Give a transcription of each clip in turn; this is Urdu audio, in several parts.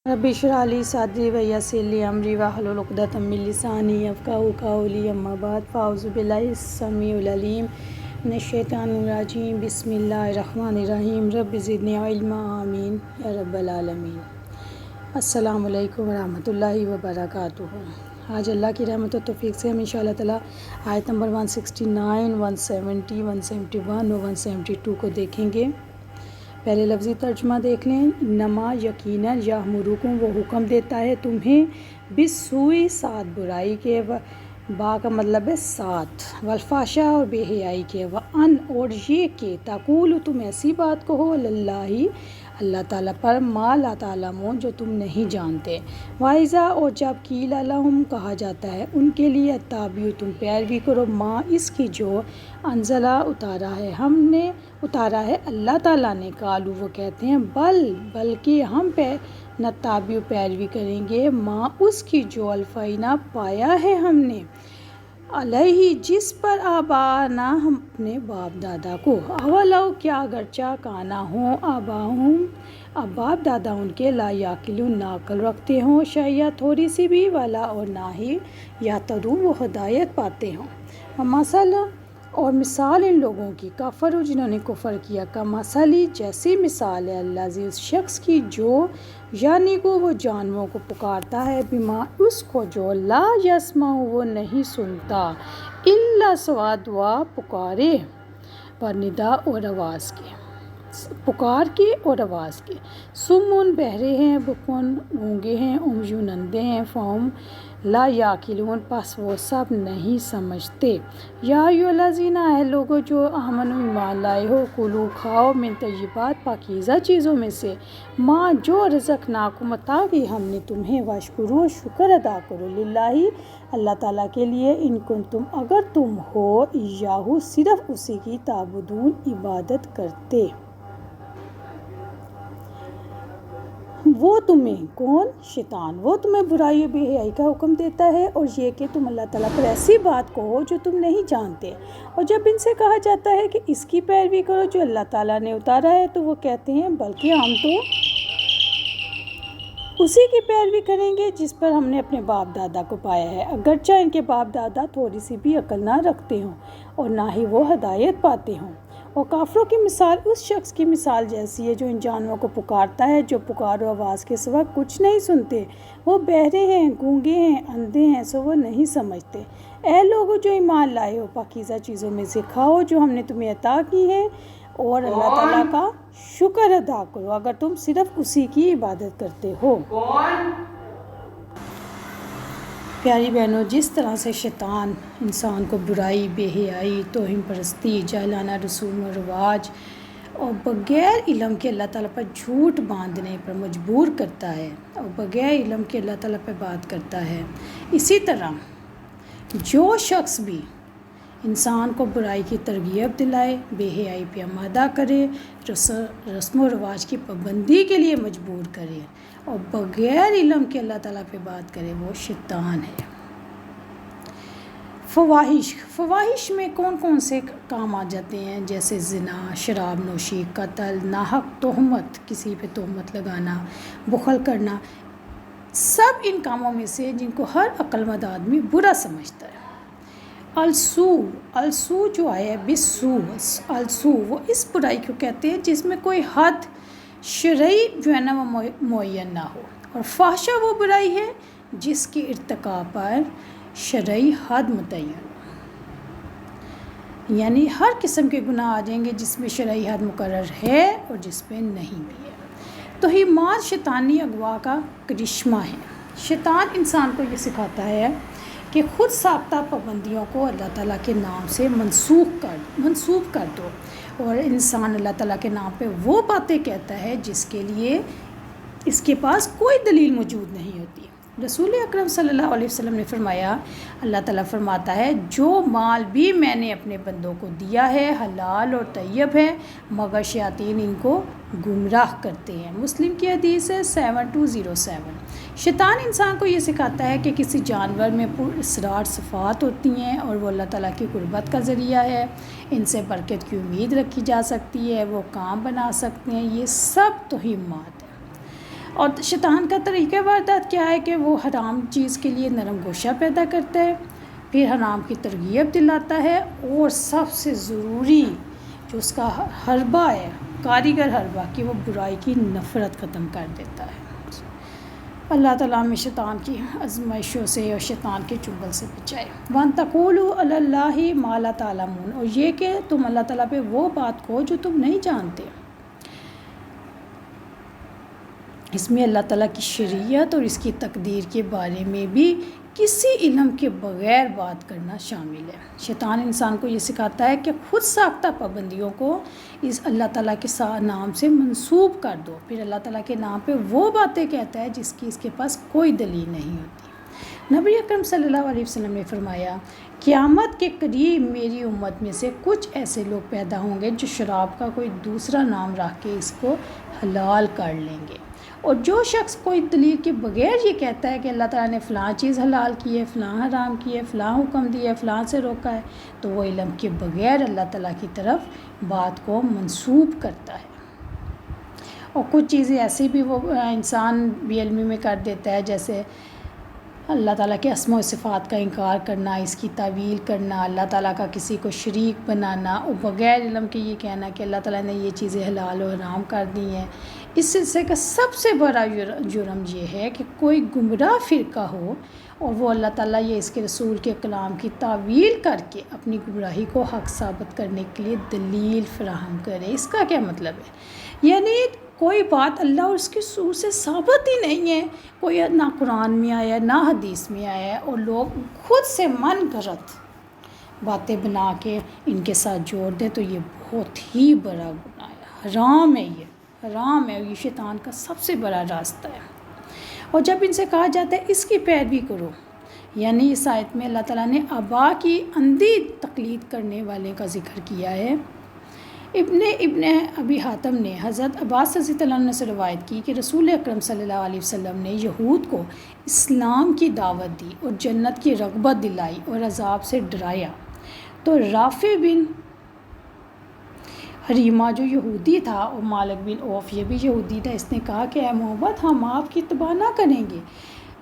رب اشرح لی صدری ویسر لی امری واحلل عقدۃ من لسانی یفقہوا قولی اما بعد فاعوذ باللہ السمیع العلیم من الشیطان الرجیم بسم اللہ الرحمن الرحیم رب زدنی علما آمین یا رب العالمین۔ السلام علیکم ورحمۃ اللہ وبرکاتہ۔ آج اللہ کی رحمت و توفیق سے ہم انشاءاللہ تعالیٰ آیت نمبر 169، 170، 171 اور 172 کو دیکھیں گے۔ پہلے لفظی ترجمہ دیکھ لیں۔ انما یقیناً یامرکم، وہ حکم دیتا ہے تمہیں، بالسوء سات برائی کے، با کا مطلب ہے سات، والفحشاء اور بے حیائی کے، وان اور یہ کہ تقولوا تم ایسی بات کہو، اللہ اللہ تعالیٰ پر، ما لا تعلمون جو تم نہیں جانتے، واذا اور جب قیل لہم کہا جاتا ہے ان کے لیے، اتبعوا تم پیروی کرو، ما اس کی جو انزلہ اتارا ہے ہم نے، اتارا ہے اللہ تعالیٰ نے، قالوا وہ کہتے ہیں، بلکہ ہم نتبع پیروی کریں گے، ما اس کی جو الفینا پایا ہے ہم نے، علیہ جس پر آبانا ہم اپنے باپ دادا کو، اولو کیا اگرچہ کانا ہوں آباہم اب باپ دادا ان کے، لا یعقلون نہ عقل رکھتے ہوں، شیئا تھوڑی سی بھی، ولا اور نہ ہی یہتدون وہ ہدایت پاتے ہوں، مثل اور مثال ان لوگوں کی، کفروا جنہوں نے کفر کیا، کمثلی جیسی مثال ہے، الذی اس شخص کی جو یعنی کو وہ جانوروں کو پکارتا ہے، بما اس کو جو لا یسمع وہ نہیں سنتا، الا صوت پکارے، پر ندا اور آواز کے، پکار کے اور آواز کے، سمون بہرے ہیں، بکن گونگے ہیں، عمیٌ اندھے ہیں، فہم لا یعقلون پس وہ سب نہیں سمجھتے، یا ایھا الذین اے لوگو جو آمنوا ایمان لائے ہو، کلوا کھاؤ، من طیبات پاکیزہ چیزوں میں سے، ما جو رزقناکم عطا کی ہم نے تمہیں، واشکروا شکر ادا کرو، للہ اللہ تعالیٰ کے لیے، ان کنتم اگر تم ہو، ایاہ صرف اسی کی، تعبدون عبادت کرتے۔ وہ تمہیں کون؟ شیطان، وہ تمہیں برائی و بے حیائی کا حکم دیتا ہے، اور یہ کہ تم اللہ تعالیٰ پر ایسی بات کہو جو تم نہیں جانتے، اور جب ان سے کہا جاتا ہے کہ اس کی پیروی کرو جو اللہ تعالیٰ نے اتارا ہے، تو وہ کہتے ہیں بلکہ ہم تو اسی کی پیروی کریں گے جس پر ہم نے اپنے باپ دادا کو پایا ہے، اگرچہ ان کے باپ دادا تھوڑی سی بھی عقل نہ رکھتے ہوں اور نہ ہی وہ ہدایت پاتے ہوں۔ اور کافروں کی مثال اس شخص کی مثال جیسی ہے جو ان جانوروں کو پکارتا ہے، جو پکار و آواز کے سوا کچھ نہیں سنتے، وہ بہرے ہیں، گونگے ہیں، اندھے ہیں، سو وہ نہیں سمجھتے۔ اے لوگو جو ایمان لائے ہو، پاکیزہ چیزوں میں سے کھاؤ جو ہم نے تمہیں عطا کی ہیں، اور اللہ تعالیٰ کا شکر ادا کرو اگر تم صرف اسی کی عبادت کرتے ہو۔ پیاری بہنوں، جس طرح سے شیطان انسان کو برائی، بے حیائی، توہین پرستی، جاہلانہ رسوم و رواج اور بغیر علم کے اللہ تعالیٰ پر جھوٹ باندھنے پر مجبور کرتا ہے، اور بغیر علم کے اللہ تعالیٰ پر بات کرتا ہے، اسی طرح جو شخص بھی انسان کو برائی کی ترغیب دلائے، بے حیائی پہ آمادہ کرے، رسم و رواج کی پابندی کے لیے مجبور کرے، اور بغیر علم کے اللہ تعالیٰ پہ بات کرے، وہ شیطان ہے۔ فواہش میں کون کون سے کام آ جاتے ہیں؟ جیسے زنا، شراب نوشی، قتل، ناحق تہمت، کسی پہ تہمت لگانا، بخل کرنا، سب ان کاموں میں سے جن کو ہر عقل مند آدمی برا سمجھتا ہے۔ السو جو آیا ہے بالسو، السو وہ اس برائی کو کہتے ہیں جس میں کوئی حد شرعی جو ہے نا وہ معین نہ ہو، اور فحشا وہ برائی ہے جس کے ارتکاب پر شرعی حد متعین ہو، یعنی ہر قسم کے گناہ آ جائیں گے جس میں شرعی حد مقرر ہے اور جس پہ نہیں بھی ہے۔ توہمات شیطانی اغوا کا کرشمہ ہے۔ شیطان انسان کو یہ سکھاتا ہے کہ خود ساختہ پابندیوں کو اللہ تعالیٰ کے نام سے منسوخ کر دو، اور انسان اللہ تعالیٰ کے نام پہ وہ باتیں کہتا ہے جس کے لیے اس کے پاس کوئی دلیل موجود نہیں ہوتی۔ رسول اکرم صلی اللہ علیہ وسلم نے فرمایا، اللہ تعالیٰ فرماتا ہے، جو مال بھی میں نے اپنے بندوں کو دیا ہے حلال اور طیب ہے، مگر شیاطین ان کو گمراہ کرتے ہیں۔ مسلم کی حدیث ہے 7207۔ شیطان انسان کو یہ سکھاتا ہے کہ کسی جانور میں پر اسرار صفات ہوتی ہیں، اور وہ اللہ تعالیٰ کی قربت کا ذریعہ ہے، ان سے برکت کی امید رکھی جا سکتی ہے، وہ کام بنا سکتے ہیں، یہ سب توہمات ہیں۔ اور شیطان کا طریقہ واردات کیا ہے کہ وہ حرام چیز کے لیے نرم گوشہ پیدا کرتا ہے، پھر حرام کی ترغیب دلاتا ہے، اور سب سے ضروری جو اس کا حربہ ہے، کاریگر حربہ، کہ وہ برائی کی نفرت ختم کر دیتا ہے۔ اللہ تعالیٰ ہمیں شیطان کی آزمائشوں سے اور شیطان کے چنگل سے بچائے۔ وَأَن تَقُولُوا عَلَى اللَّهِ مَا لَا تَعْلَمُونَ، اور یہ کہ تم اللہ تعالیٰ پہ وہ بات کہو جو تم نہیں جانتے۔ اس میں اللہ تعالیٰ کی شریعت اور اس کی تقدیر کے بارے میں بھی کسی علم کے بغیر بات کرنا شامل ہے۔ شیطان انسان کو یہ سکھاتا ہے کہ خود ساختہ پابندیوں کو اس اللہ تعالیٰ کے نام سے منسوب کر دو، پھر اللہ تعالیٰ کے نام پہ وہ باتیں کہتا ہے جس کی اس کے پاس کوئی دلیل نہیں ہوتی۔ نبی اکرم صلی اللہ علیہ وسلم نے فرمایا، قیامت کے قریب میری امت میں سے کچھ ایسے لوگ پیدا ہوں گے جو شراب کا کوئی دوسرا نام رکھ کے اس کو حلال کر لیں گے، اور جو شخص کوئی دلیل کے بغیر یہ کہتا ہے کہ اللہ تعالیٰ نے فلاں چیز حلال کی ہے، فلاں حرام کی ہے، فلاں حکم دیا ہے، فلاں سے روکا ہے، تو وہ علم کے بغیر اللہ تعالیٰ کی طرف بات کو منسوب کرتا ہے۔ اور کچھ چیزیں ایسی بھی وہ انسان بے علمی میں کر دیتا ہے، جیسے اللہ تعالیٰ کے اسماء و صفات کا انکار کرنا، اس کی تعویل کرنا، اللہ تعالیٰ کا کسی کو شریک بنانا، اور بغیر علم کے یہ کہنا کہ اللہ تعالیٰ نے یہ چیزیں حلال و حرام کر دی ہیں۔ اس سلسلے کا سب سے بڑا جرم یہ ہے کہ کوئی گمراہ فرقہ ہو اور وہ اللہ تعالیٰ یہ اس کے رسول کے کلام کی تعویل کر کے اپنی گمراہی کو حق ثابت کرنے کے لیے دلیل فراہم کرے۔ اس کا کیا مطلب ہے؟ یعنی کوئی بات اللہ اور اس کے رسول سے ثابت ہی نہیں ہے، کوئی نہ قرآن میں آیا ہے نہ حدیث میں آیا ہے، اور لوگ خود سے من گھڑت باتیں بنا کے ان کے ساتھ جوڑ دیں، تو یہ بہت ہی بڑا گناہ ہے، حرام ہے، یہ حرام ہے، یہ شیطان کا سب سے بڑا راستہ ہے۔ اور جب ان سے کہا جاتا ہے اس کی پیروی کرو، یعنی اس آیت میں اللہ تعالیٰ نے آبا کی اندھی تقلید کرنے والے کا ذکر کیا ہے۔ ابن ابی حاتم نے حضرت عباس رضی اللہ عنہ سے روایت کی کہ رسول اکرم صلی اللہ علیہ وسلم نے یہود کو اسلام کی دعوت دی اور جنت کی رغبت دلائی اور عذاب سے ڈرایا، تو رافع بن حریمہ جو یہودی تھا اور مالک بن عوف یہ بھی یہودی تھا، اس نے کہا کہ اے محمد، ہم آپ کی اتباع نہ کریں گے،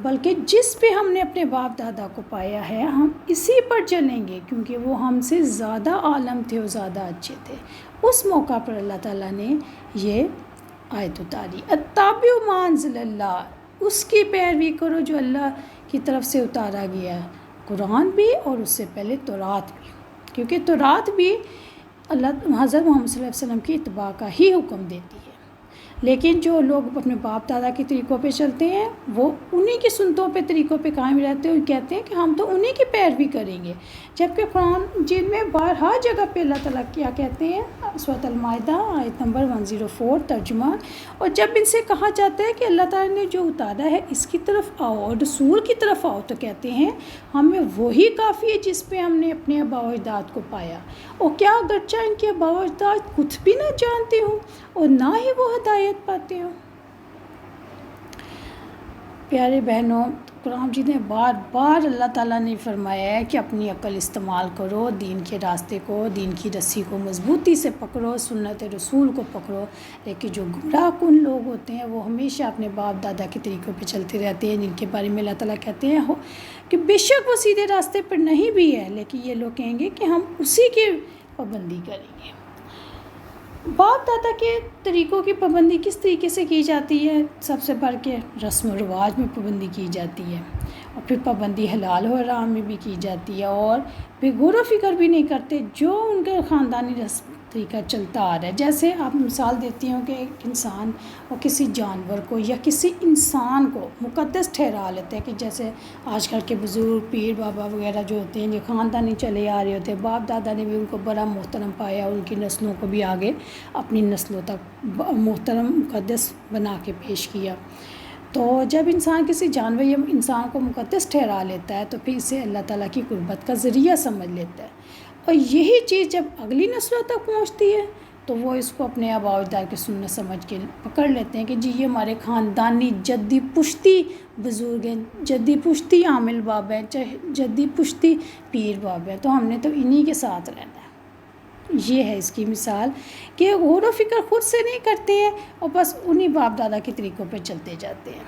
بلکہ جس پہ ہم نے اپنے باپ دادا کو پایا ہے ہم اسی پر چلیں گے، کیونکہ وہ ہم سے زیادہ عالم تھے اور زیادہ اچھے تھے۔ اس موقع پر اللہ تعالیٰ نے یہ آیت اتاری، اتبعوا ما انزل اللہ، اس کی پیروی کرو جو اللہ کی طرف سے اتارا گیا ہے، قرآن بھی اور اس سے پہلے تورات بھی، کیونکہ تورات بھی اللہ حضرت محمد صلی اللہ علیہ وسلم کی اتباع کا ہی حکم دیتی ہے۔ لیکن جو لوگ اپنے باپ دادا کے طریقوں پہ چلتے ہیں وہ انہی کی سنتوں پہ طریقوں پہ قائم رہتے ہیں اور کہتے ہیں کہ ہم تو انہی کی پیروی کریں گے، جبکہ قرآن جن میں بارہا جگہ پہ اللہ تعالیٰ کیا کہتے ہیں، سورۃ المائدہ آیت نمبر 104 ترجمہ، اور جب ان سے کہا جاتا ہے کہ اللہ تعالیٰ نے جو اتارا ہے اس کی طرف آؤ اور رسول کی طرف آؤ، تو کہتے ہیں ہمیں وہی کافی ہے جس پہ ہم نے اپنے آباء و اجداد کو پایا، اور کیا اگرچہ ان کے آباء و اجداد کچھ بھی نہ جانتے ہوں اور نہ ہی وہ ہدایت پاتے ہوں۔ پیارے بہنوں، قرآن جی نے بار بار اللہ تعالیٰ نے فرمایا ہے کہ اپنی عقل استعمال کرو، دین کے راستے کو، دین کی رسی کو مضبوطی سے پکڑو، سنت رسول کو پکڑو، لیکن جو گمراہ کن لوگ ہوتے ہیں وہ ہمیشہ اپنے باپ دادا کے طریقوں پہ چلتے رہتے ہیں، جن کے بارے میں اللہ تعالیٰ کہتے ہیں کہ بے شک وہ سیدھے راستے پر نہیں بھی ہے، لیکن یہ لوگ کہیں گے کہ ہم اسی کی پابندی کریں گے۔ باپ دادا کے طریقوں کی پابندی کس طریقے سے کی جاتی ہے؟ سب سے بڑھ کے رسم و رواج میں پابندی کی جاتی ہے، اور پھر پابندی حلال و حرام میں بھی کی جاتی ہے، اور پھر غور و فکر بھی نہیں کرتے جو ان کے خاندانی رسم طریقہ چلتا آ رہا ہے۔ جیسے آپ مثال دیتی ہوں کہ ایک انسان اور کسی جانور کو یا کسی انسان کو مقدس ٹھہرا لیتے ہیں، کہ جیسے آج کل کے بزرگ پیر بابا وغیرہ جو ہوتے ہیں، جو خاندانی چلے آ رہے ہوتے ہیں، باپ دادا نے بھی ان کو بڑا محترم پایا، ان کی نسلوں کو بھی آگے اپنی نسلوں تک محترم مقدس بنا کے پیش کیا۔ تو جب انسان کسی جانور یا انسان کو مقدس ٹھہرا لیتا ہے تو پھر اسے اللہ تعالیٰ کی قربت کا ذریعہ سمجھ لیتا ہے، اور یہی چیز جب اگلی نسلوں تک پہنچتی ہے تو وہ اس کو اپنے آباء و اجداد کی سنت سمجھ کے پکڑ لیتے ہیں کہ جی یہ ہمارے خاندانی جدی پشتی بزرگ ہیں، جدی پشتی عامل باب ہیں، جدی پشتی پیر باب ہیں، تو ہم نے تو انہی کے ساتھ رہنا ہے۔ یہ ہے اس کی مثال کہ غور و فکر خود سے نہیں کرتے ہیں اور بس انہی باپ دادا کے طریقوں پہ چلتے جاتے ہیں،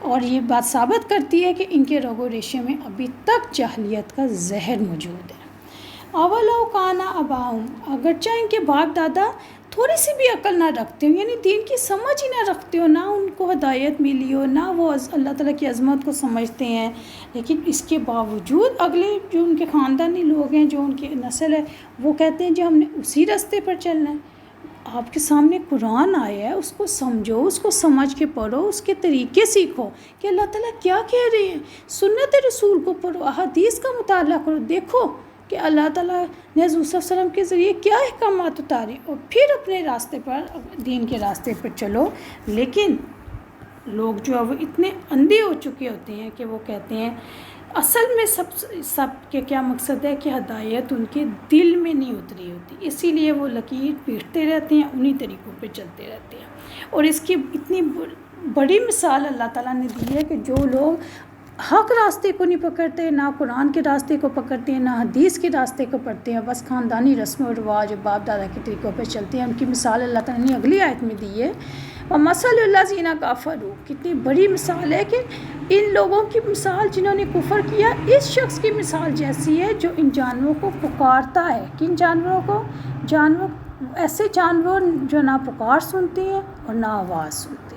اور یہ بات ثابت کرتی ہے کہ ان کے رگ و ریشے میں ابھی تک جاہلیت کا زہر موجود ہے۔ اولو کانا اباؤں، اگرچہ ان کے باپ دادا تھوڑی سی بھی عقل نہ رکھتے ہو، یعنی دین کی سمجھ ہی نہ رکھتے ہو، نہ ان کو ہدایت ملی ہو، نہ وہ اللہ تعالیٰ کی عظمت کو سمجھتے ہیں، لیکن اس کے باوجود اگلے جو ان کے خاندانی لوگ ہیں، جو ان کی نسل ہے، وہ کہتے ہیں جو ہم نے اسی راستے پر چلنا ہے۔ آپ کے سامنے قرآن آیا ہے، اس کو سمجھو، اس کو سمجھ کے پڑھو، اس کے طریقے سیکھو کہ اللہ تعالیٰ کیا کہہ رہے ہیں، سنت رسول کو پڑھو، احادیث کا مطالعہ کرو، دیکھو کہ اللہ تعالیٰ نے حضور صلی اللہ علیہ وسلم کے ذریعے کیا احکامات اتارے، اور پھر اپنے راستے پر، دین کے راستے پر چلو۔ لیکن لوگ جو ہے وہ اتنے اندھے ہو چکے ہوتے ہیں کہ وہ کہتے ہیں اصل میں سب کے کیا مقصد ہے کہ ہدایت ان کے دل میں نہیں اتری ہوتی، اسی لیے وہ لکیر پیٹتے رہتے ہیں، انہی طریقوں پہ چلتے رہتے ہیں۔ اور اس کی اتنی بڑی مثال اللہ تعالیٰ نے دی ہے کہ جو لوگ حق راستے کو نہیں پکڑتے، نہ قرآن کے راستے کو پکڑتے ہیں، نہ حدیث کے راستے کو پڑھتے ہیں، بس خاندانی رسم و رواج باپ دادا کے طریقوں پہ چلتے ہیں، ان کی مثال اللہ تعالیٰ نے اگلی آیت میں دی ہے۔ وَمَثَلُ الَّذِينَ كَفَرُوا، کتنی بڑی مثال ہے کہ ان لوگوں کی مثال جنہوں نے کفر کیا اس شخص کی مثال جیسی ہے جو ان جانوروں کو پکارتا ہے۔ کن جانوروں کو؟ ایسے جانور جو نہ پکار سنتے ہیں اور نہ آواز سنتے ہیں۔